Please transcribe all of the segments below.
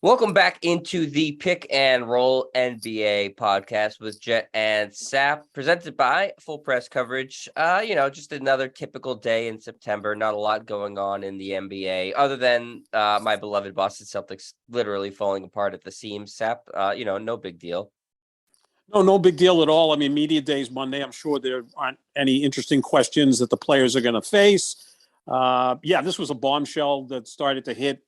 Welcome back into the Pick and Roll NBA podcast with Jet and Sap, presented by Full Press Coverage. Just another typical day in September. Not a lot going on in the NBA other than my beloved Boston Celtics literally falling apart at the seams. Sap, no big deal. No big deal at all. I mean, media day is Monday. I'm sure there aren't any interesting questions that the players are going to face. This was a bombshell that started to hit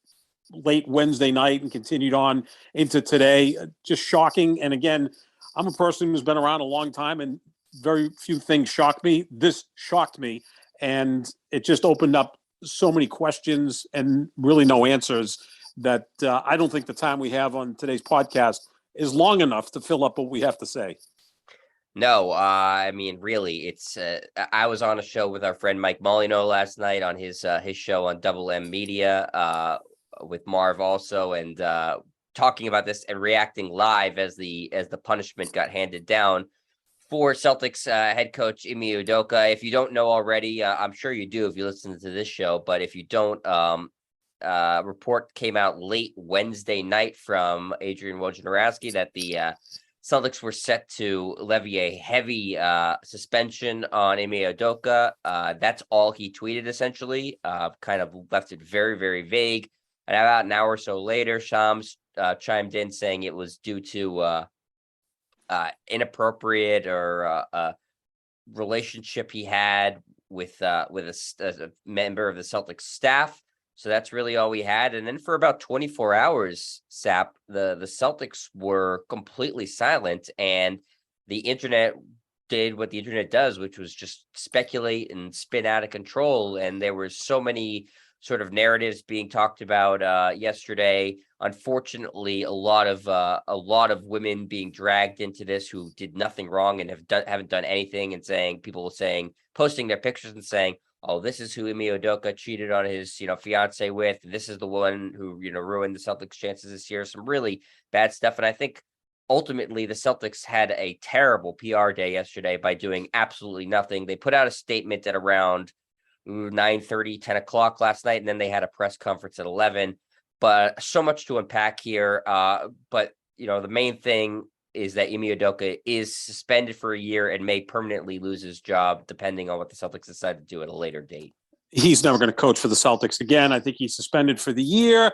late Wednesday night and continued on into today. Just shocking. And again, I'm a person who's been around a long time and very few things shock me. This shocked me. And it just opened up so many questions and really no answers that I don't think the time we have on today's podcast is long enough to fill up what we have to say. No, really, it's. I was on a show with our friend Mike Molino last night on his show on Double M Media with Marv also, and talking about this and reacting live as the punishment got handed down for Celtics head coach Ime Udoka. If you don't know already, I'm sure you do if you listen to this show, but if you don't, report came out late Wednesday night from Adrian Wojnarowski that the Celtics were set to levy a heavy suspension on Ime Udoka. That's all he tweeted, essentially. Kind of left it very, very vague. And about an hour or so later, Shams chimed in saying it was due to inappropriate or a relationship he had with a member of the Celtics staff. So that's really all we had. And then for about 24 hours, Sap, the Celtics were completely silent, and the internet did what the internet does, which was just speculate and spin out of control. And there were so many sort of narratives being talked about yesterday. Unfortunately, a lot of women being dragged into this who did nothing wrong and haven't done anything, and posting their pictures and saying, oh, this is who Ime Udoka cheated on his, fiance with. This is the one who, ruined the Celtics' chances this year. Some really bad stuff. And I think ultimately the Celtics had a terrible PR day yesterday by doing absolutely nothing. They put out a statement at around 9:30, 10 o'clock last night, and then they had a press conference at 11. But so much to unpack here. But the main thing is that Ime Udoka is suspended for a year and may permanently lose his job, depending on what the Celtics decide to do at a later date. He's never going to coach for the Celtics again. I think he's suspended for the year.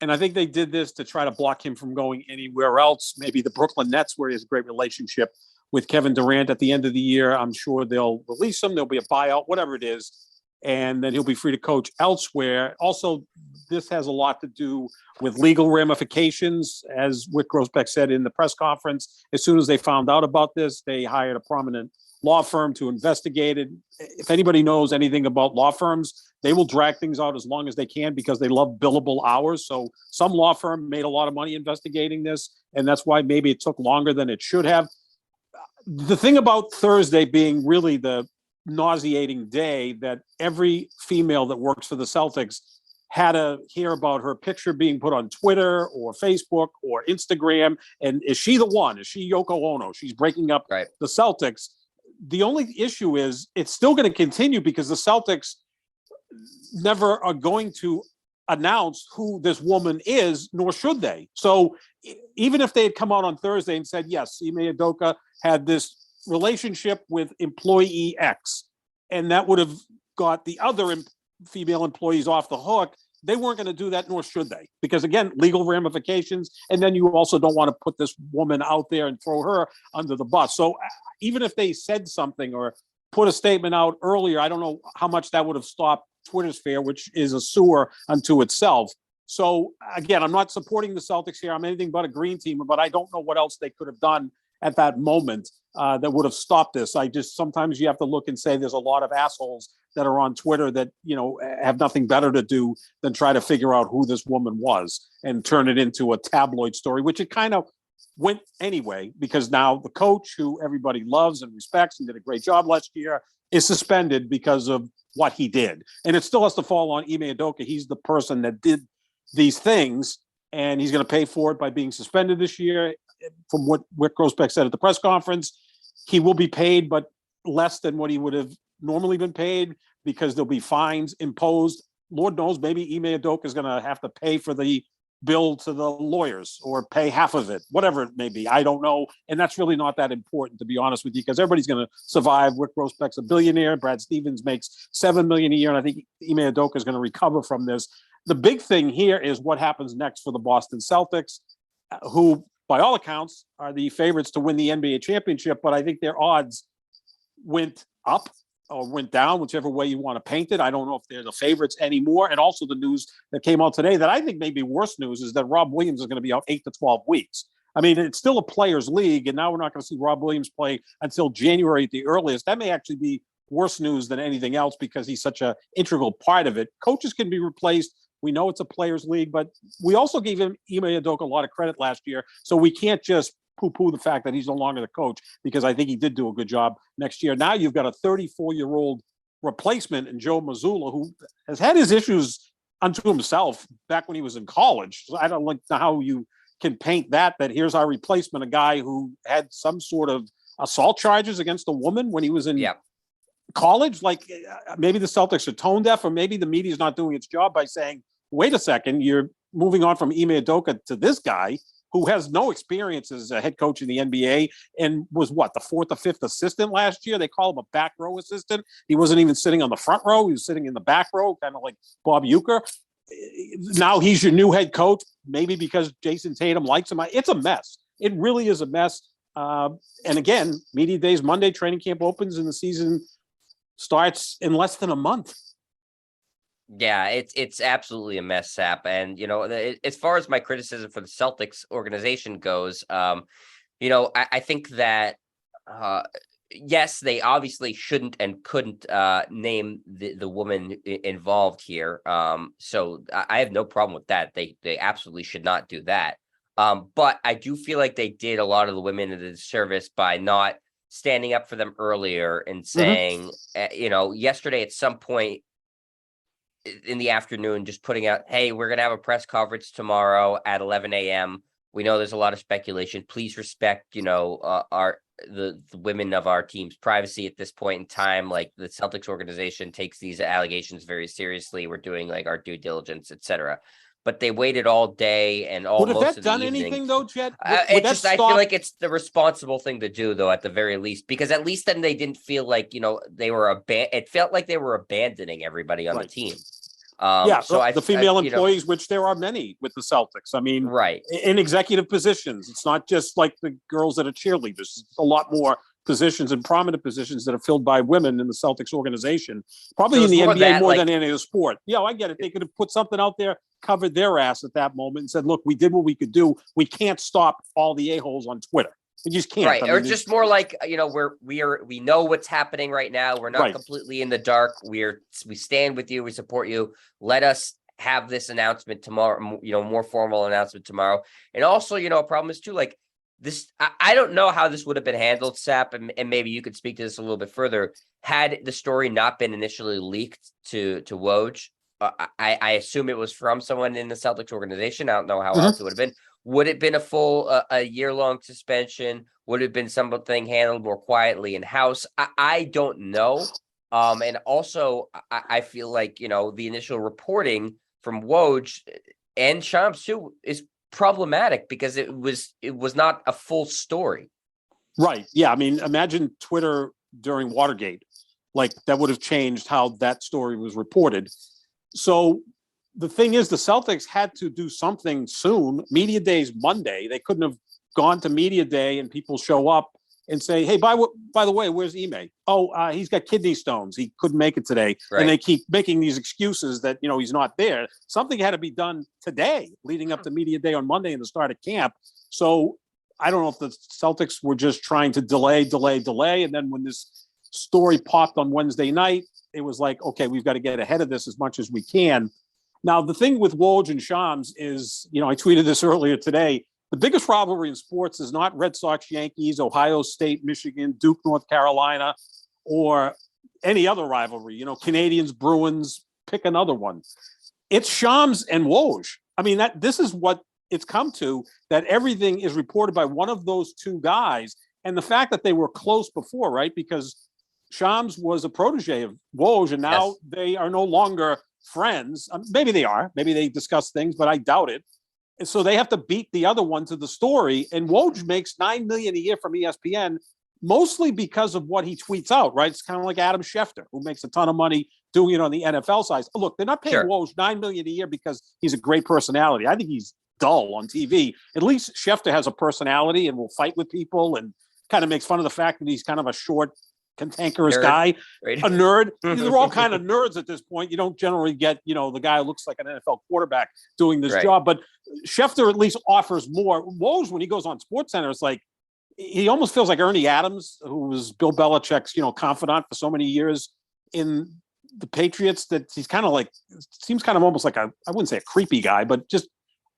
And I think they did this to try to block him from going anywhere else. Maybe the Brooklyn Nets, where he has a great relationship with Kevin Durant at the end of the year. I'm sure they'll release him. There'll be a buyout, whatever it is. And then he'll be free to coach elsewhere. Also, this has a lot to do with legal ramifications. As Whit Grousbeck said in the press conference, as soon as they found out about this, they hired a prominent law firm to investigate it. If anybody knows anything about law firms, they will drag things out as long as they can because they love billable hours. So some law firm made a lot of money investigating this, and that's why maybe it took longer than it should have. The thing about Thursday being really the nauseating day that every female that works for the Celtics had to hear about her picture being put on Twitter or Facebook or Instagram. And is she the one? Is she Yoko Ono? She's breaking up the Celtics. The only issue is it's still going to continue because the Celtics never are going to announce who this woman is, nor should they. So even if they had come out on Thursday and said, yes, Ime Udoka had this relationship with employee X, and that would have got the other female employees off the hook, they weren't going to do that, nor should they, because again, legal ramifications. And then you also don't want to put this woman out there and throw her under the bus. So even if they said something or put a statement out earlier, I don't know how much that would have stopped Twitter's sphere, which is a sewer unto itself. So again, I'm not supporting the Celtics here. I'm anything but a green team, but I don't know what else they could have done at that moment that would have stopped this. Sometimes you have to look and say there's a lot of assholes that are on Twitter that, have nothing better to do than try to figure out who this woman was and turn it into a tabloid story, which it kind of went anyway, because now the coach, who everybody loves and respects and did a great job last year, is suspended because of what he did. And it still has to fall on Ime Udoka. He's the person that did these things, and he's going to pay for it by being suspended this year. From what Whit Grousbeck said at the press conference, he will be paid, but less than what he would have normally been paid, because there'll be fines imposed. Lord knows, maybe Ime Udoka is going to have to pay for the bill to the lawyers or pay half of it, whatever it may be. I don't know. And that's really not that important, to be honest with you, because everybody's going to survive. Rick Grossbeck's a billionaire. Brad Stevens makes $7 million a year. And I think Ime Udoka is going to recover from this. The big thing here is what happens next for the Boston Celtics, who, by all accounts, are the favorites to win the NBA championship. But I think their odds went up or went down, whichever way you want to paint it. I don't know if they're the favorites anymore. And also the news that came out today that I think may be worse news is that Rob Williams is going to be out 8 to 12 weeks. I mean, it's still a players' league, and now we're not going to see Rob Williams play until January at the earliest. That may actually be worse news than anything else because he's such an integral part of it. Coaches can be replaced. We know it's a players' league, but we also gave Ime Udoka a lot of credit last year, so we can't just poo-poo the fact that he's no longer the coach, because I think he did do a good job next year. Now you've got a 34-year-old replacement in Joe Mazzulla, who has had his issues unto himself back when he was in college. So I don't like how you can paint that here's our replacement, a guy who had some sort of assault charges against a woman when he was in college. Like, maybe the Celtics are tone deaf, or maybe the media is not doing its job by saying, wait a second, you're moving on from Ime Udoka to this guy who has no experience as a head coach in the NBA and was the 4th or 5th assistant last year. They call him a back row assistant. He wasn't even sitting on the front row. He was sitting in the back row, kind of like Bob Uecker. Now he's your new head coach, maybe because Jason Tatum likes him. It's a mess. It really is a mess. And again, media days Monday, training camp opens, and the season starts in less than a month. Yeah, it's absolutely a mess, Sap. And, as far as my criticism for the Celtics organization goes, I think that, yes, they obviously shouldn't and couldn't name the woman involved here. So I have no problem with that. They absolutely should not do that. But I do feel like they did a lot of the women a disservice by not standing up for them earlier and saying, yesterday at some point in the afternoon, just putting out, hey, we're going to have a press conference tomorrow at 11 a.m. We know there's a lot of speculation. Please respect, the women of our team's privacy at this point in time. Like, the Celtics organization takes these allegations very seriously. We're doing like our due diligence, etc. But they waited all day and all most of the evening. Would have that done anything though, Chet? I feel like it's the responsible thing to do, though, at the very least, because at least then they didn't feel like, they were it felt like they were abandoning everybody on the team. So the female employees, which there are many with the Celtics. I mean, in executive positions, it's not just like the girls that are cheerleaders. It's a lot more positions and prominent positions that are filled by women in the Celtics organization, probably in the NBA more than any other sport. Yeah, I get it. They could have put something out there, covered their ass at that moment, and said, look, we did what we could do. We can't stop all the a-holes on Twitter. We just can't. Right. Or just more like, we know what's happening right now. We're not completely in the dark. We stand with you. We support you. Let us have this announcement tomorrow, more formal announcement tomorrow. And also, a problem is too, like this, I don't know how this would have been handled, Sap, and maybe you could speak to this a little bit further. Had the story not been initially leaked to Woj, I assume it was from someone in the Celtics organization. I don't know how else it would have been. Would it have been a full a year-long suspension? Would it have been something handled more quietly in-house? I don't know. And also, I feel like, the initial reporting from Woj and Shams too is problematic because it was not a full story. Right. Yeah. I mean, imagine Twitter during Watergate. Like, that would have changed how that story was reported. So the thing is, the Celtics had to do something soon. Media Day's Monday. They couldn't have gone to Media Day and people show up and say, hey, by the way, where's Ime? Oh, he's got kidney stones. He couldn't make it today. Right. And they keep making these excuses that, he's not there. Something had to be done today, leading up to Media Day on Monday and the start of camp. So I don't know if the Celtics were just trying to delay. And then when this story popped on Wednesday night, it was like, okay, we've got to get ahead of this as much as we can. Now, the thing with Woj and Shams is, I tweeted this earlier today, the biggest rivalry in sports is not Red Sox, Yankees, Ohio State, Michigan, Duke, North Carolina, or any other rivalry, Canadians, Bruins, pick another one. It's Shams and Woj. I mean, this is what it's come to, that everything is reported by one of those two guys. And the fact that they were close before, right? Because Shams was a protege of Woj, and now they are no longer friends. Maybe they are. Maybe they discuss things, but I doubt it. So they have to beat the other one to the story. And Woj makes $9 million a year from ESPN, mostly because of what he tweets out, right? It's kind of like Adam Schefter, who makes a ton of money doing it on the NFL side. Look, they're not paying Sure. Woj $9 million a year because he's a great personality. I think he's dull on TV. At least Schefter has a personality and will fight with people and kind of makes fun of the fact that he's kind of a short, cantankerous guy, right? A nerd. They're all kind of nerds at this point. You don't generally get, the guy who looks like an NFL quarterback doing this job. But Schefter at least offers more. Woj, when he goes on SportsCenter, it's like he almost feels like Ernie Adams, who was Bill Belichick's, confidant for so many years in the Patriots, that he's kind of like, seems kind of almost like I wouldn't say a creepy guy, but just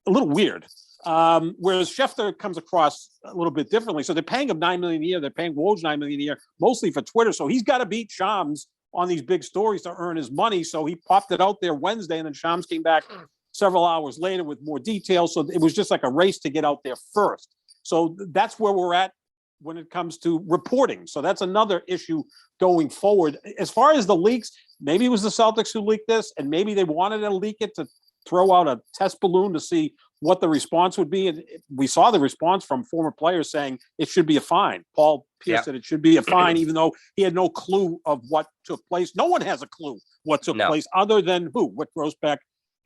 a little weird. Whereas Schefter comes across a little bit differently. So they're paying him $9 million a year. They're paying Woj $9 million a year, mostly for Twitter. So he's got to beat Shams on these big stories to earn his money. So he popped it out there Wednesday, and then Shams came back several hours later with more details. So it was just like a race to get out there first. So that's where we're at when it comes to reporting. So that's another issue going forward. As far as the leaks, maybe it was the Celtics who leaked this, and maybe they wanted to leak it to throw out a test balloon to see what the response would be. And we saw the response from former players saying it should be a fine. Paul Pierce said it should be a fine, even though he had no clue of what took place. No one has a clue what took place other than who? Whit Grousbeck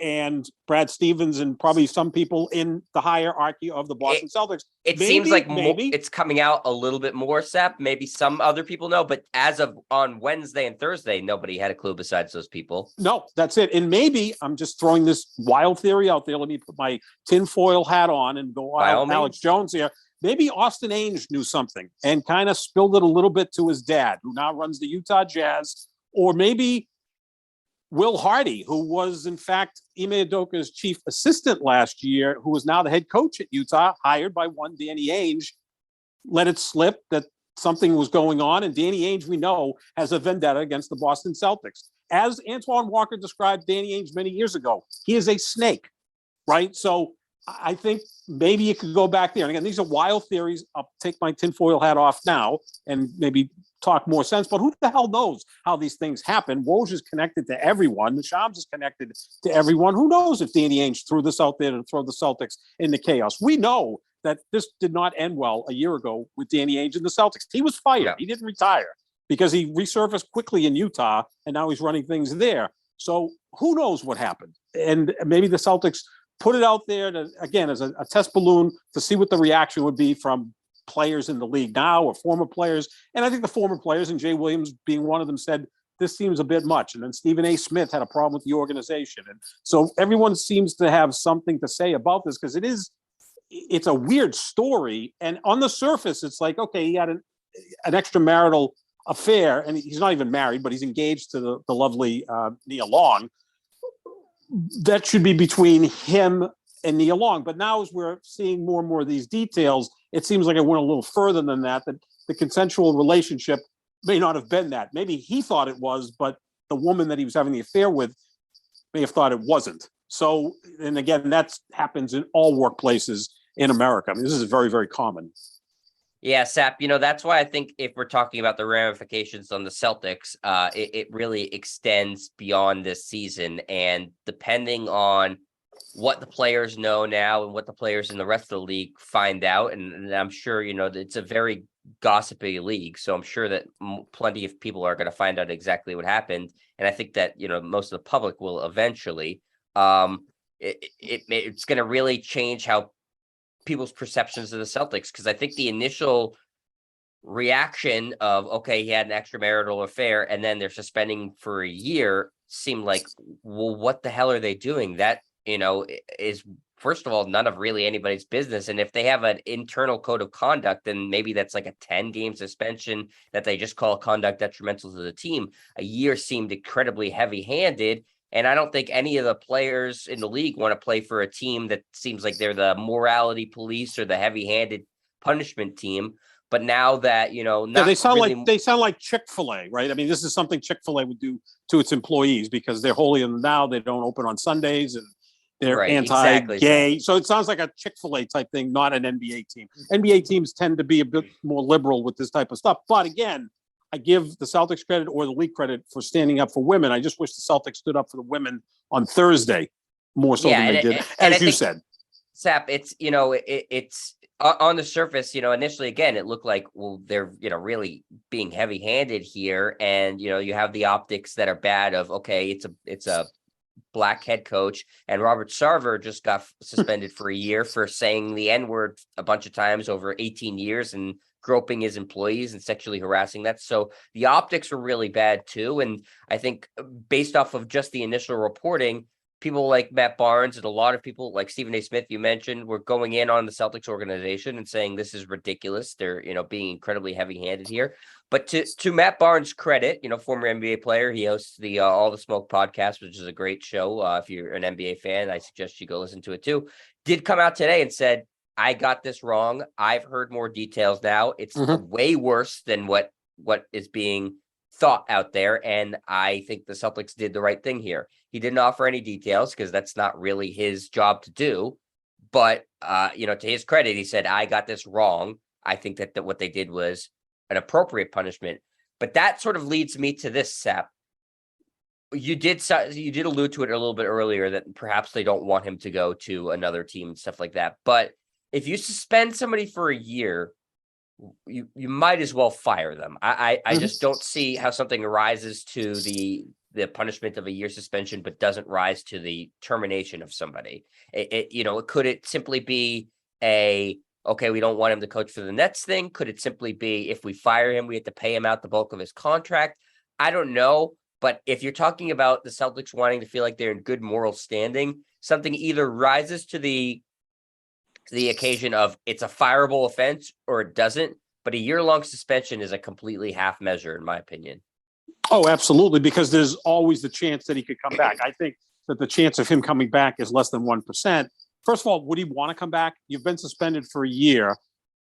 and Brad Stevens and probably some people in the hierarchy of the Boston Celtics. It seems like it's coming out a little bit more, Sep. Maybe some other people know, but as of on Wednesday and Thursday, nobody had a clue besides those people. No, that's it. And maybe I'm just throwing this wild theory out there. Let me put my tinfoil hat on and go on Alex Jones here. Maybe Austin Ainge knew something and kind of spilled it a little bit to his dad, who now runs the Utah Jazz, or maybe Will Hardy, who was, in fact, Ime Udoka's chief assistant last year, who is now the head coach at Utah, hired by one Danny Ainge, let it slip that something was going on. And Danny Ainge, we know, has a vendetta against the Boston Celtics. As Antoine Walker described Danny Ainge many years ago, he is a snake, right? So I think maybe you could go back there. And again, these are wild theories. I'll take my tinfoil hat off now and maybe talk more sense, but who the hell knows how these things happen? Woj is connected to everyone. Shams is connected to everyone. Who knows if Danny Ainge threw this out there to throw the Celtics into chaos? We know that this did not end well a year ago with Danny Ainge and the Celtics. He was fired. Yeah. He didn't retire because he resurfaced quickly in Utah, and now he's running things there. So who knows what happened? And maybe the Celtics put it out there to, again, as a test balloon to see what the reaction would be from players in the league now or former players. And I think the former players, and Jay Williams being one of them, said, this seems a bit much. And then Stephen A. Smith had a problem with the organization. And so everyone seems to have something to say about this because it's a weird story. And on the surface, it's like, okay, he had an extramarital affair, and he's not even married, but he's engaged to the lovely Nia Long. That should be between him and Nia Long. But now as we're seeing more and more of these details, it seems like it went a little further than that the consensual relationship may not have been that. Maybe he thought it was, but the woman that he was having the affair with may have thought it wasn't. So, and again, that happens in all workplaces in America. I mean, this is very, very common. Yeah, Sap, that's why I think if we're talking about the ramifications on the Celtics, it really extends beyond this season. And depending on what the players know now and what the players in the rest of the league find out, and I'm sure, it's a very gossipy league. So I'm sure that plenty of people are going to find out exactly what happened. And I think that, most of the public will eventually. It's going to really change how people's perceptions of the Celtics, because I think the initial reaction of, okay, he had an extramarital affair and then they're suspending for a year seemed like, well, what the hell are they doing? That, is, first of all, none of really anybody's business. And if they have an internal code of conduct, then maybe that's like a 10-game suspension that they just call conduct detrimental to the team. A year seemed incredibly heavy-handed. And I don't think any of the players in the league want to play for a team that seems like they're the morality police or the heavy-handed punishment team. But now that, they sound like Chick-fil-A, right? I mean, this is something Chick-fil-A would do to its employees because they're holier than thou. They don't open on Sundays and they're anti-gay. So it sounds like a Chick-fil-A type thing, not an NBA team. NBA teams tend to be a bit more liberal with this type of stuff. But again, I give the Celtics credit or the league credit for standing up for women. I just wish the Celtics stood up for the women on Thursday more so than they did, as you said. Sap, it's on the surface, initially, again, it looked like, well, they're, really being heavy handed here. And, you have the optics that are bad of, okay, it's a black head coach, and Robert Sarver just got suspended for a year for saying the N-word a bunch of times over 18 years and groping his employees and sexually harassing that. So the optics were really bad too. And I think based off of just the initial reporting, people like Matt Barnes and a lot of people like Stephen A. Smith, you mentioned, were going in on the Celtics organization and saying this is ridiculous. They're, being incredibly heavy-handed here. But to Matt Barnes' credit, former NBA player, he hosts the All the Smoke podcast, which is a great show. If you're an NBA fan, I suggest you go listen to it too. Did come out today and said, I got this wrong. I've heard more details now. It's way worse than what is being thought out there. And I think the Celtics did the right thing here. He didn't offer any details because that's not really his job to do. But, to his credit, he said, I got this wrong. I think that what they did was an appropriate punishment. But that sort of leads me to this, Sap. You did allude to it a little bit earlier that perhaps they don't want him to go to another team and stuff like that. But if you suspend somebody for a year, you might as well fire them. I just don't see how something rises to the punishment of a year suspension, but doesn't rise to the termination of somebody. Could it simply be okay, we don't want him to coach for the Nets thing? Could it simply be if we fire him, we have to pay him out the bulk of his contract? I don't know. But if you're talking about the Celtics wanting to feel like they're in good moral standing, something either rises to the occasion of it's a fireable offense or it doesn't. But a year-long suspension is a completely half measure, in my opinion. Oh, absolutely, because there's always the chance that he could come back. I think that the chance of him coming back is less than 1%. First of all, would he want to come back? You've been suspended for a year.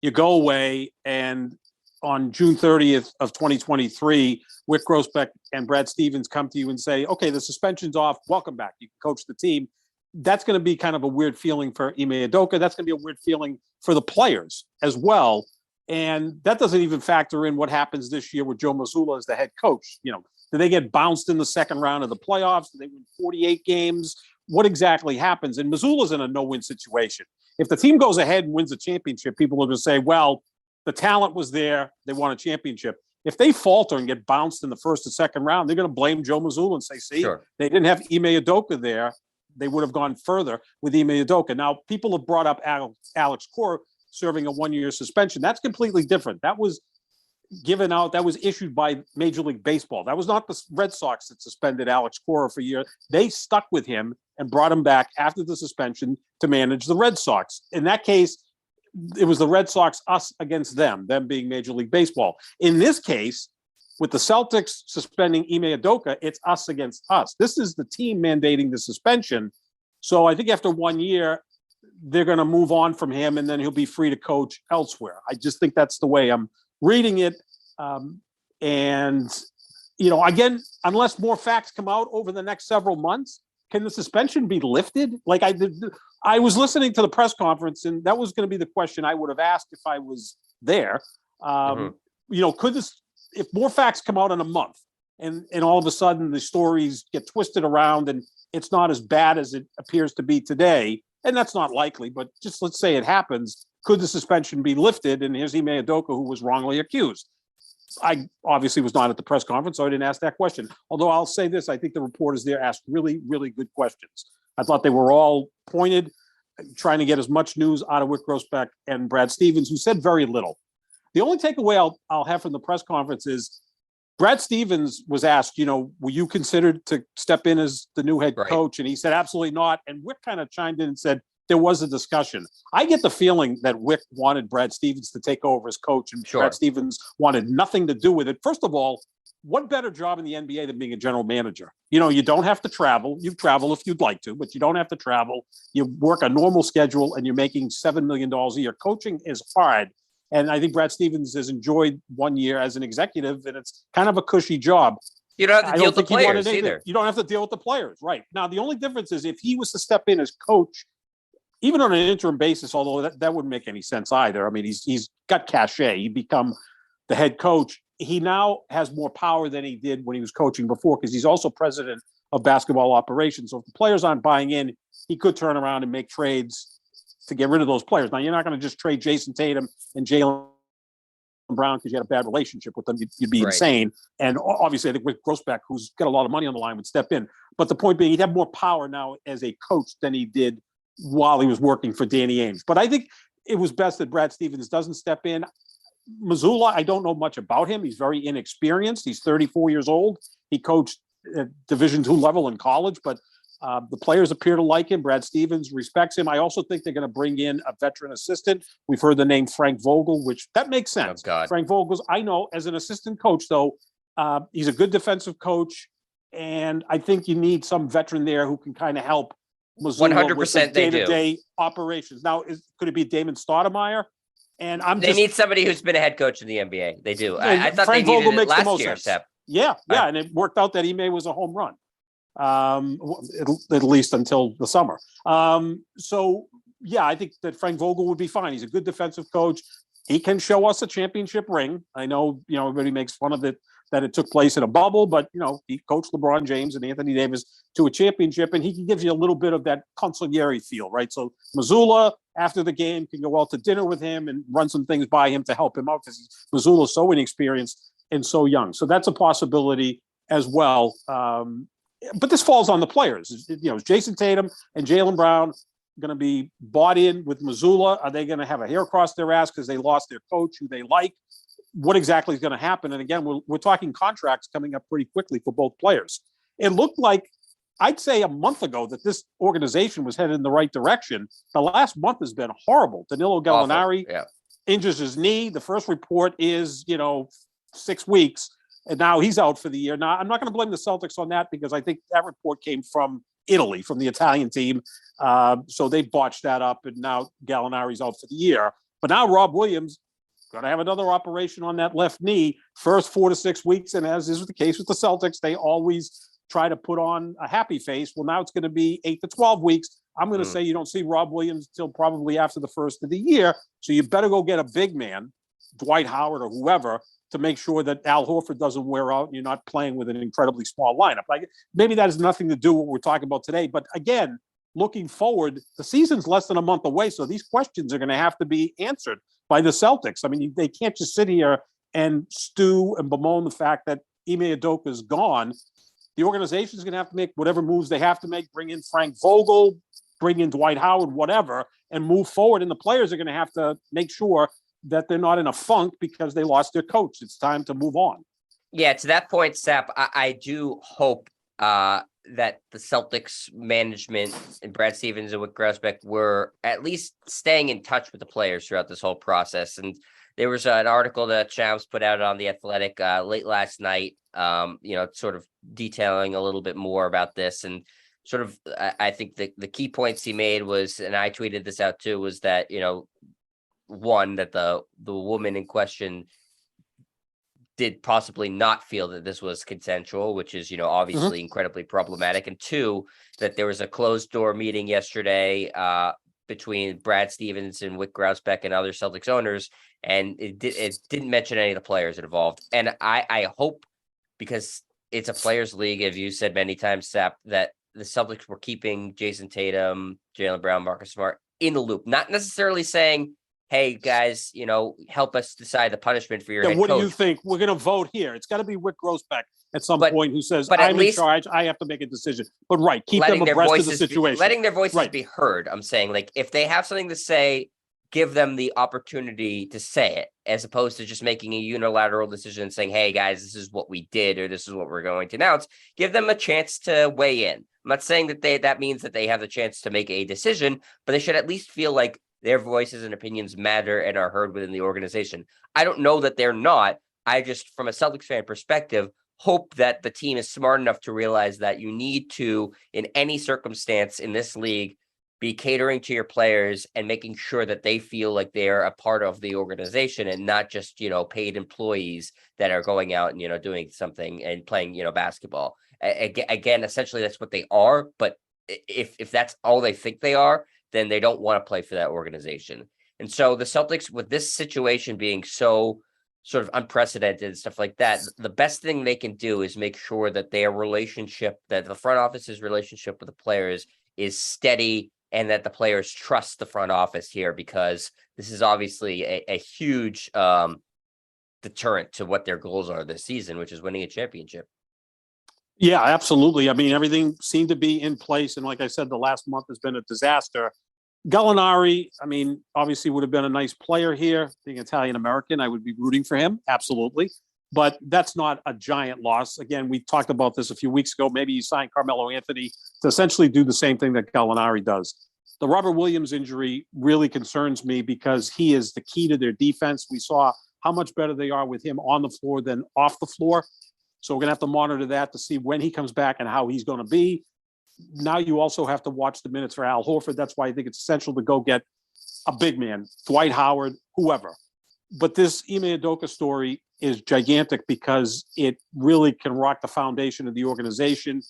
You go away, and on June 30th of 2023, Wick Grossbeck and Brad Stevens come to you and say, okay, the suspension's off. Welcome back. You can coach the team. That's going to be kind of a weird feeling for Ime Udoka. That's going to be a weird feeling for the players as well. And that doesn't even factor in what happens this year with Joe Mazzulla as the head coach. Do they get bounced in the second round of the playoffs? Do they win 48 games? What exactly happens? And Mazzulla's in a no-win situation. If the team goes ahead and wins a championship, people are going to say, well, the talent was there. They won a championship. If they falter and get bounced in the first and second round, they're going to blame Joe Mazzulla and say, see, They didn't have Ime Udoka there. They would have gone further with Ime Udoka. Now, people have brought up Alex Cora serving a one-year suspension. That's completely different. That was given out. That was issued by Major League Baseball. That was not the Red Sox that suspended Alex Cora for a year. They stuck with him and brought him back after the suspension to manage the Red Sox. In that case, it was the Red Sox, us against them being Major League Baseball. In this case, with the Celtics suspending Ime Udoka, it's us against us. This is the team mandating the suspension. So I think after 1 year, they're going to move on from him, and then he'll be free to coach elsewhere. I just think that's the way I'm reading it. Again, unless more facts come out over the next several months, can the suspension be lifted? Like I was listening to the press conference, and that was going to be the question I would have asked if I was there. Could this, if more facts come out in a month and all of a sudden the stories get twisted around and it's not as bad as it appears to be today, and that's not likely, but just let's say it happens, could the suspension be lifted? And here's Ime Udoka, who was wrongly accused. I obviously was not at the press conference, so I didn't ask that question. Although I'll say this, I think the reporters there asked really, really good questions. I thought they were all pointed, trying to get as much news out of Wick Grossbeck and Brad Stevens, who said very little. The only takeaway I'll have from the press conference is Brad Stevens was asked, were you considered to step in as the new head coach? And he said, absolutely not. And Wick kind of chimed in and said, there was a discussion. I get the feeling that Wick wanted Brad Stevens to take over as coach, and Brad Stevens wanted nothing to do with it. First of all, what better job in the NBA than being a general manager? You don't have to travel. You travel if you'd like to, but you don't have to travel. You work a normal schedule, and you're making $7 million a year. Coaching is hard. And I think Brad Stevens has enjoyed 1 year as an executive, and it's kind of a cushy job. You don't have to deal with the players either. You don't have to deal with the players, right? Now, the only difference is if he was to step in as coach, even on an interim basis, although that wouldn't make any sense either. I mean, he's got cachet. He'd become the head coach. He now has more power than he did when he was coaching before, because he's also president of basketball operations. So if the players aren't buying in, he could turn around and make trades to get rid of those players. Now, you're not going to just trade Jason Tatum and Jaylen Brown because you had a bad relationship with them. You'd be insane. And obviously, I think Rick Grossbeck, who's got a lot of money on the line, would step in. But the point being, he'd have more power now as a coach than he did while he was working for Danny Ainge. But I think it was best that Brad Stevens doesn't step in. Mazzulla, I don't know much about him. He's very inexperienced. He's 34 years old. He coached at Division II level in college, but the players appear to like him. Brad Stevens respects him. I also think they're going to bring in a veteran assistant. We've heard the name Frank Vogel, which that makes sense. Oh, God. Frank Vogel's, I know, as an assistant coach, though, he's a good defensive coach, and I think you need some veteran there who can kind of help Mazzulla with the day-to-day operations. Now, could it be Damon Stoudemire? And they need somebody who's been a head coach in the NBA. They do. I thought Frank they needed Vogel it makes the last most year, sense. Sep. Yeah, and it worked out that Ime was a home run, at least until the summer. So, yeah, I think that Frank Vogel would be fine. He's a good defensive coach. He can show us a championship ring. I know, everybody makes fun of it, that it took place in a bubble, but, he coached LeBron James and Anthony Davis to a championship, and he can give you a little bit of that consigliere feel, right? So Mazzulla, after the game, can go out to dinner with him and run some things by him to help him out because Mazzulla's so inexperienced and so young. So that's a possibility as well. But this falls on the players. Is Jason Tatum and Jaylen Brown going to be bought in with Mazzulla? Are they going to have a hair across their ass because they lost their coach who they like? What exactly is going to happen? And again, we're talking contracts coming up pretty quickly for both players. It looked like, I'd say a month ago, that this organization was headed in the right direction. The last month has been horrible. Danilo Gallinari injures his knee. The first report is, 6 weeks, and now he's out for the year. Now, I'm not going to blame the Celtics on that because I think that report came from Italy, from the Italian team. So they botched that up, and now Gallinari's out for the year. But now Rob Williams going to have another operation on that left knee, first 4 to 6 weeks. And as is the case with the Celtics, they always try to put on a happy face. Well, now it's going to be 8 to 12 weeks. I'm going to say you don't see Rob Williams till probably after the first of the year. So you better go get a big man, Dwight Howard or whoever, to make sure that Al Horford doesn't wear out and you're not playing with an incredibly small lineup. Like, maybe that has nothing to do with what we're talking about today. But again, looking forward, the season's less than a month away. So these questions are going to have to be answered by the Celtics. I mean, they can't just sit here and stew and bemoan the fact that Ime Udoka is gone. The organization is going to have to make whatever moves they have to make, bring in Frank Vogel, bring in Dwight Howard, whatever, and move forward. And the players are going to have to make sure that they're not in a funk because they lost their coach. It's time to move on. Yeah, to that point, Sap, I do hope that the Celtics management and Brad Stevens and Rick Grossbeck were at least staying in touch with the players throughout this whole process. And there was an article that Shams put out on The Athletic late last night, sort of detailing a little bit more about this. And sort of, I think the key points he made was, and I tweeted this out too, was that, one, that the woman in question did possibly not feel that this was consensual, which is, obviously incredibly problematic. And two, that there was a closed door meeting yesterday between Brad Stevens and Rick Grousbeck and other Celtics owners. And it didn't mention any of the players involved. And I hope, because it's a players league, as you said many times, Sap, that the Celtics were keeping Jason Tatum, Jaylen Brown, Marcus Smart in the loop, not necessarily saying, hey, guys, help us decide the punishment for your head coach. What do you think? We're going to vote here. It's got to be Rick Grousbeck at some point who says, but I'm in charge. I have to make a decision. But keep them abreast of the situation. Letting their voices be heard. I'm saying, like, if they have something to say, give them the opportunity to say it, as opposed to just making a unilateral decision and saying, hey, guys, this is what we did, or this is what we're going to announce. Give them a chance to weigh in. I'm not saying that means that they have the chance to make a decision, but they should at least feel like their voices and opinions matter and are heard within the organization. I don't know that they're not. I just, from a Celtics fan perspective, hope that the team is smart enough to realize that you need to, in any circumstance in this league, be catering to your players and making sure that they feel like they're a part of the organization and not just, paid employees that are going out and, doing something and playing, basketball. Again, essentially that's what they are. But if that's all they think they are, then they don't want to play for that organization. And so the Celtics, with this situation being so sort of unprecedented and stuff like that, the best thing they can do is make sure that their relationship, that the front office's relationship with the players is steady and that the players trust the front office here, because this is obviously a huge deterrent to what their goals are this season, which is winning a championship. Yeah, absolutely. I mean, everything seemed to be in place. And like I said, the last month has been a disaster. Gallinari, I mean, obviously would have been a nice player here. Being Italian-American, I would be rooting for him. Absolutely. But that's not a giant loss. Again, we talked about this a few weeks ago. Maybe you sign Carmelo Anthony to essentially do the same thing that Gallinari does. The Robert Williams injury really concerns me because he is the key to their defense. We saw how much better they are with him on the floor than off the floor. So we're going to have to monitor that to see when he comes back and how he's going to be. Now you also have to watch the minutes for Al Horford. That's why I think it's essential to go get a big man, Dwight Howard, whoever. But this Ime Udoka story is gigantic because it really can rock the foundation of the organization.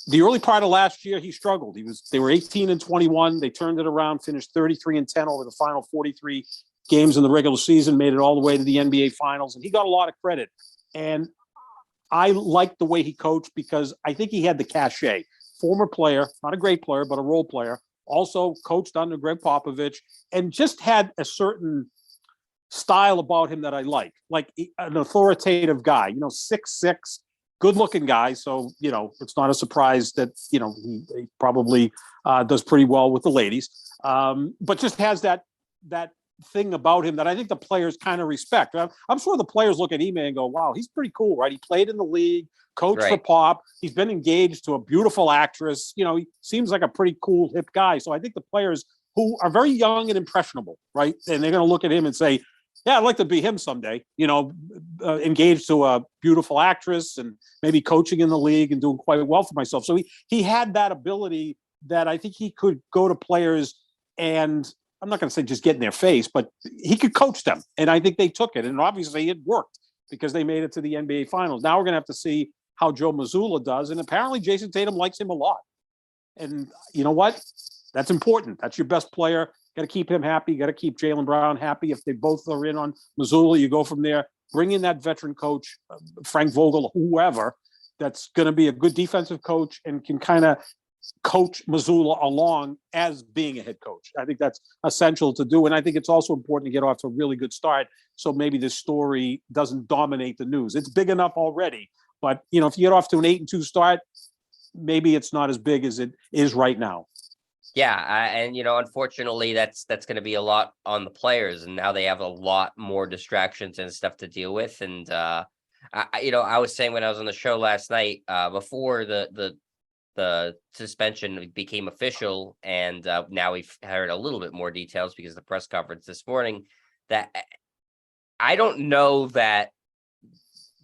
The early part of last year, he struggled. They were 18-21. They turned it around, finished 33-10 over the final 43 games in the regular season, made it all the way to the NBA Finals, and he got a lot of credit. And I liked the way he coached because I think he had the cachet. Former player, not a great player, but a role player, also coached under Greg Popovich, and just had a certain style about him that I like an authoritative guy, 6'6", good-looking guy. So, it's not a surprise that, he probably does pretty well with the ladies, but just has that thing about him that I think the players kind of respect. I'm sure the players look at Ime and go, wow, he's pretty cool, right? He played in the league, coached for Pop. He's been engaged to a beautiful actress. He seems like a pretty cool, hip guy. So I think the players who are very young and impressionable, right? And they're going to look at him and say, yeah, I'd like to be him someday, engaged to a beautiful actress and maybe coaching in the league and doing quite well for myself. So he had that ability that I think he could go to players and I'm not going to say just get in their face, but he could coach them. And I think they took it. And obviously it worked because they made it to the NBA Finals. Now we're going to have to see how Joe Mazzulla does. And apparently Jason Tatum likes him a lot. And you know what? That's important. That's your best player. Got to keep him happy. Got to keep Jaylen Brown happy. If they both are in on Mazzulla, you go from there. Bring in that veteran coach, Frank Vogel, whoever, that's going to be a good defensive coach and can kind of coach Mazzulla along as being a head coach. I think that's essential to do. And I think it's also important to get off to a really good start. So maybe this story doesn't dominate the news. It's big enough already. But, if you get off to an 8-2 start, maybe it's not as big as it is right now. Yeah. And, unfortunately, that's going to be a lot on the players. And now they have a lot more distractions and stuff to deal with. And, I was saying when I was on the show last night, before the suspension became official, and now we've heard a little bit more details because of the press conference this morning, that I don't know that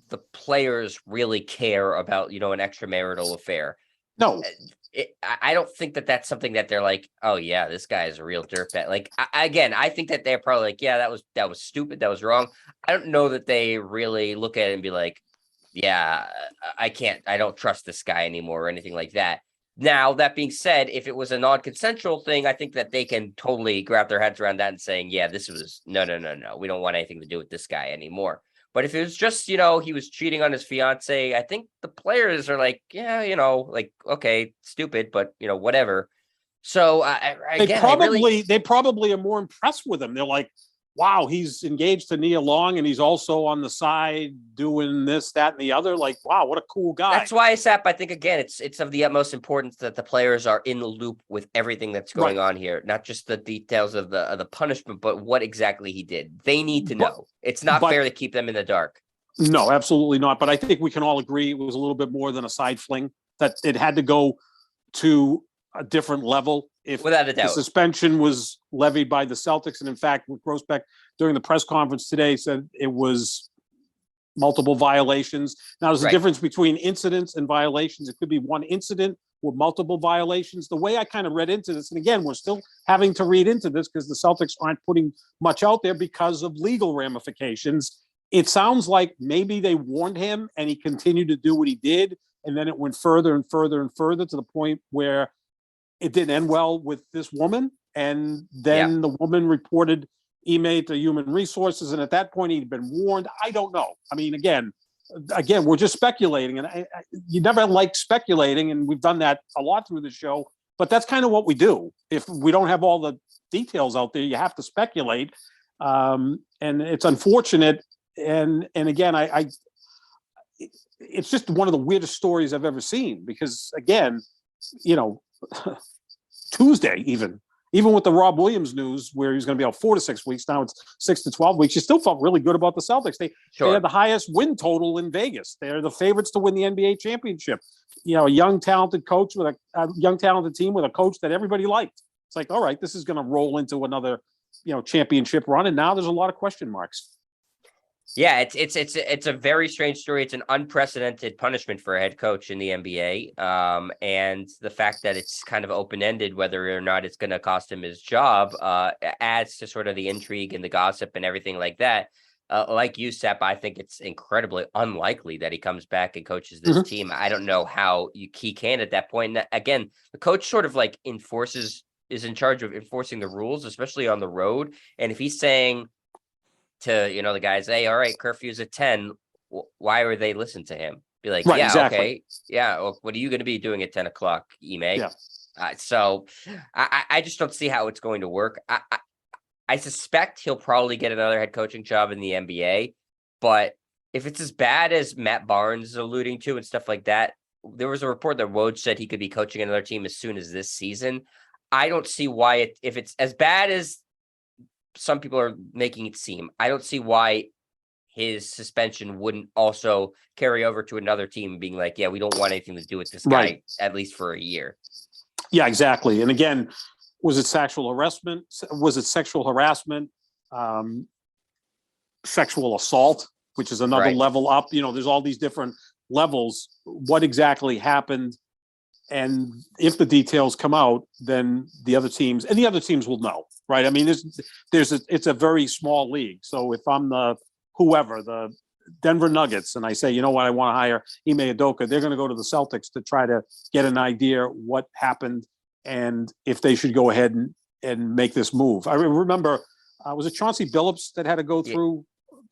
the players really care about, an extramarital affair. No. I don't think that that's something that they're like, oh yeah, this guy is a real dirtbag. Like, I think that they're probably like, yeah, that was stupid. That was wrong. I don't know that they really look at it and be like, yeah, I don't trust this guy anymore or anything like that. Now, that being said, if it was a non-consensual thing, I think that they can totally grab their heads around that and saying, yeah, this was no. We don't want anything to do with this guy anymore. But if it was just, he was cheating on his fiance, I think the players are like, yeah, okay, stupid, but, whatever. So they probably are more impressed with him. They're like, wow, he's engaged to Nia Long and he's also on the side doing this, that, and the other. Like, wow, what a cool guy. That's why, Sap, I think, again, it's of the utmost importance that the players are in the loop with everything that's going on here. Not just the details of the punishment, but what exactly he did. They need to know. It's not fair to keep them in the dark. No, absolutely not. But I think we can all agree it was a little bit more than a side fling, that it had to go to a different level. If without a doubt, the suspension was levied by the Celtics, and in fact, Grossbeck during the press conference today said it was multiple violations. Now, there's a difference between incidents and violations. It could be one incident with multiple violations. The way I kind of read into this, and again, we're still having to read into this because the Celtics aren't putting much out there because of legal ramifications. It sounds like maybe they warned him and he continued to do what he did, and then it went further and further and further to the point where it didn't end well with this woman. And then the woman reported Ime to Human Resources. And at that point, he'd been warned. I don't know. I mean, again, we're just speculating. And you never like speculating. And we've done that a lot through the show. but that's kind of what we do. If we don't have all the details out there, you have to speculate. And it's unfortunate. And again, it's just one of the weirdest stories I've ever seen because again, Tuesday, even with the Rob Williams news where he's going to be out 4 to 6 weeks, now it's 6 to 12 weeks. You still felt really good about the Celtics. They had the highest win total in Vegas. They're the favorites to win the NBA championship. A young, talented coach with a young, talented team with a coach that everybody liked. It's like, all right, this is going to roll into another, championship run. And now there's a lot of question marks. Yeah, it's a very strange story. It's an unprecedented punishment for a head coach in the NBA. And the fact that it's kind of open-ended, whether or not it's going to cost him his job, adds to sort of the intrigue and the gossip and everything like that. Like you, Sepp, I think it's incredibly unlikely that he comes back and coaches this team. I don't know how he can at that point. And again, the coach sort of like is in charge of enforcing the rules, especially on the road. And if he's saying to the guys, hey, all right, curfew's at 10, why would they listen to him? Be like, right, yeah, exactly. Okay, yeah, well, what are you going to be doing at 10 o'clock, Ime? Yeah. So I just don't see how it's going to work. I suspect he'll probably get another head coaching job in the NBA, but if it's as bad as Matt Barnes is alluding to and stuff like that, there was a report that Woj said he could be coaching another team as soon as this season. I don't see why if it's as bad as some people are making it seem, I don't see why his suspension wouldn't also carry over to another team being like, yeah, we don't want anything to do with this guy, at least for a year. Yeah, exactly. And again, was it sexual harassment? Was it sexual harassment? Sexual assault, which is another level up. There's all these different levels. What exactly happened? And if the details come out, then the other teams will know, right? I mean, it's a very small league. So if I'm the Denver Nuggets, and I say, I want to hire Ime Udoka, they're going to go to the Celtics to try to get an idea what happened and if they should go ahead and make this move. I remember, was it Chauncey Billups that had to go through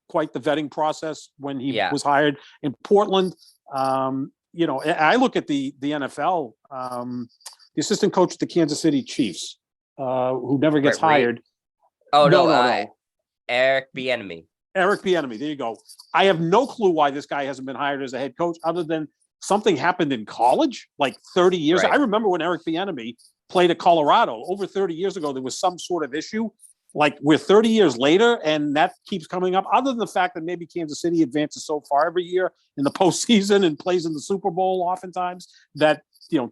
quite the vetting process when he was hired in Portland? I look at the NFL, the assistant coach at the Kansas City Chiefs, who never gets hired. Oh, no. Eric Bieniemy. Eric Bieniemy. There you go. I have no clue why this guy hasn't been hired as a head coach other than something happened in college, like 30 years. I remember when Eric Bieniemy played at Colorado over 30 years ago, there was some sort of issue. Like we're 30 years later, and that keeps coming up. Other than the fact that maybe Kansas City advances so far every year in the postseason and plays in the Super Bowl, oftentimes that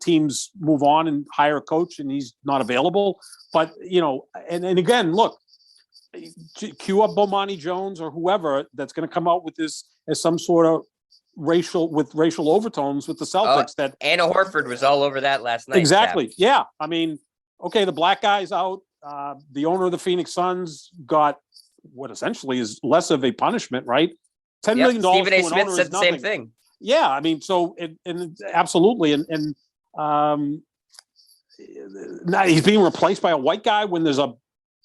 teams move on and hire a coach, and he's not available. But and again, look, cue up Bomani Jones or whoever that's going to come out with this as some sort of racial overtones with the Celtics. That Anna Horford was all over that last night. Exactly. Cap. Yeah. I mean, okay, the black guy's out. The owner of the Phoenix Suns got what essentially is less of a punishment, right? $10 million. Stephen A. Smith said the same thing. Yeah, I mean, so and absolutely, and now he's being replaced by a white guy when there's a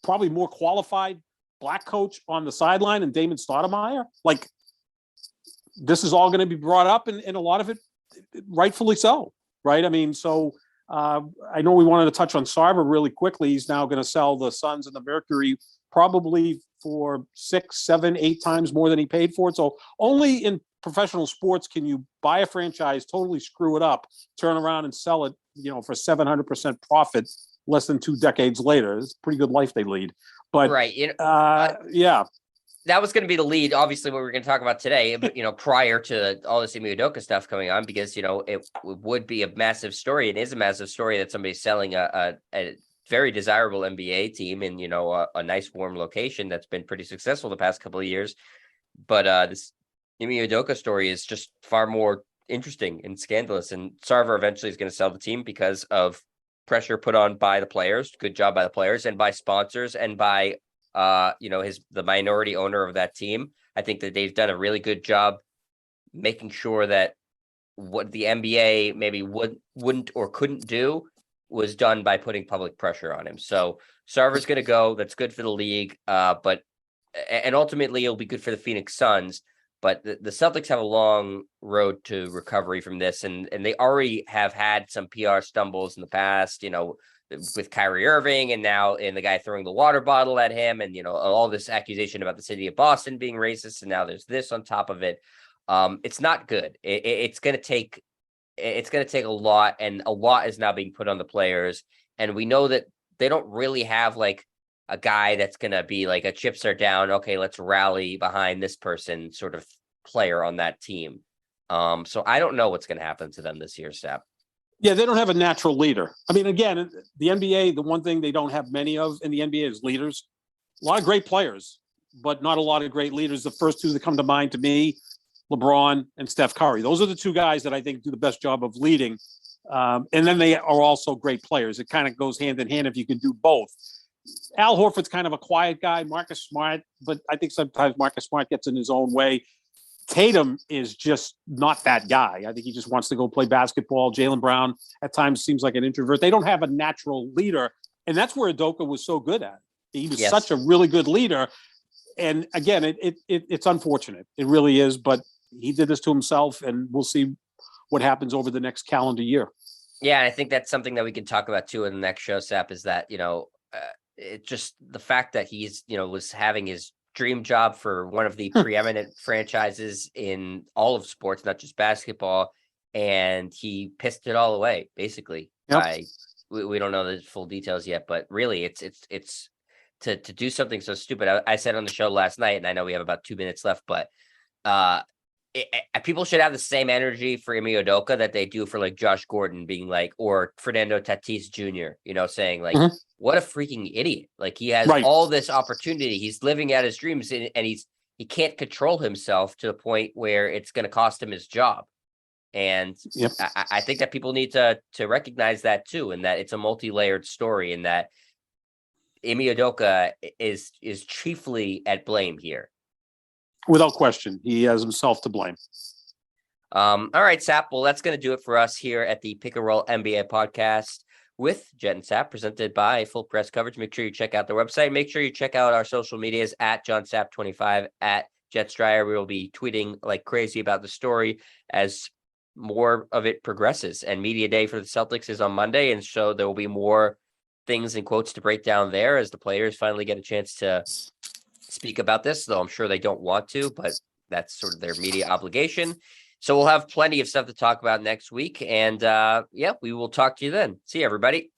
probably more qualified black coach on the sideline and Damon Stoudemire. Like, this is all going to be brought up, and a lot of it, rightfully so, right? I mean, so. I know we wanted to touch on Sarver really quickly. He's now going to sell the Suns and the Mercury probably for 6, 7, 8 times more than he paid for it. So only in professional sports can you buy a franchise, totally screw it up, turn around and sell it, for 700% profit less than 2 decades later. It's a pretty good life they lead. But yeah. That was going to be the lead, obviously, what we're going to talk about today, prior to all this Ime Udoka stuff coming on, because, it would be a massive story. It is a massive story that somebody's selling a very desirable NBA team in, a nice warm location that's been pretty successful the past couple of years. But this Ime Udoka story is just far more interesting and scandalous. And Sarver eventually is going to sell the team because of pressure put on by the players. Good job by the players and by sponsors and by the minority owner of that team. I think that they've done a really good job making sure that what the NBA maybe wouldn't or couldn't do was done by putting public pressure on him. So Sarver's going to go. That's good for the league. But ultimately it'll be good for the Phoenix Suns. But the Celtics have a long road to recovery from this, and they already have had some PR stumbles in the past, with Kyrie Irving, and now the guy throwing the water bottle at him, and all this accusation about the city of Boston being racist, and now there's this on top of it. It's not good. It's going to take a lot, and a lot is now being put on the players, and we know that they don't really have like a guy that's going to be like a chips are down, okay, let's rally behind this person sort of player on that team. So I don't know what's going to happen to them this year, Sap. Yeah, they don't have a natural leader. I mean, again, the NBA, the one thing they don't have many of in the NBA is leaders. A lot of great players, but not a lot of great leaders. The first two that come to mind to me, LeBron and Steph Curry. Those are the two guys that I think do the best job of leading. And then they are also great players. It kind of goes hand in hand if you can do both. Al Horford's kind of a quiet guy. Marcus Smart, but I think sometimes Marcus Smart gets in his own way. Tatum is just not that guy. I think he just wants to go play basketball. Jaylen Brown at times seems like an introvert. They don't have a natural leader, and that's where Udoka was so good at. He was such a really good leader. And again, it's unfortunate. It really is, but he did this to himself, and we'll see what happens over the next calendar year. Yeah, I think that's something that we can talk about too in the next show, Sap, is that, it's just the fact that he's, was having his dream job for one of the preeminent franchises in all of sports, not just basketball, and he pissed it all away, basically. Yep. We don't know the full details yet, but really it's to do something so stupid. I said on the show last night, and I know we have about 2 minutes left, but people should have the same energy for Ime Udoka that they do for like Josh Gordon being like, or Fernando Tatis Jr., saying like, what a freaking idiot. Like he has all this opportunity. He's living out his dreams, and he can't control himself to the point where it's going to cost him his job. And I think that people need to recognize that too, and that it's a multi-layered story, and that Ime Udoka is chiefly at blame here. Without question, he has himself to blame. All right, Sap. Well, that's going to do it for us here at the Pick and Roll NBA podcast with Jet and Sap, presented by Full Press Coverage. Make sure you check out the website. Make sure you check out our social medias at JohnSap25, at JetStryer. We will be tweeting like crazy about the story as more of it progresses. And media day for the Celtics is on Monday, and so there will be more things and quotes to break down there as the players finally get a chance to speak about this, though I'm sure they don't want to, but that's sort of their media obligation. So we'll have plenty of stuff to talk about next week. And we will talk to you then. See you, everybody.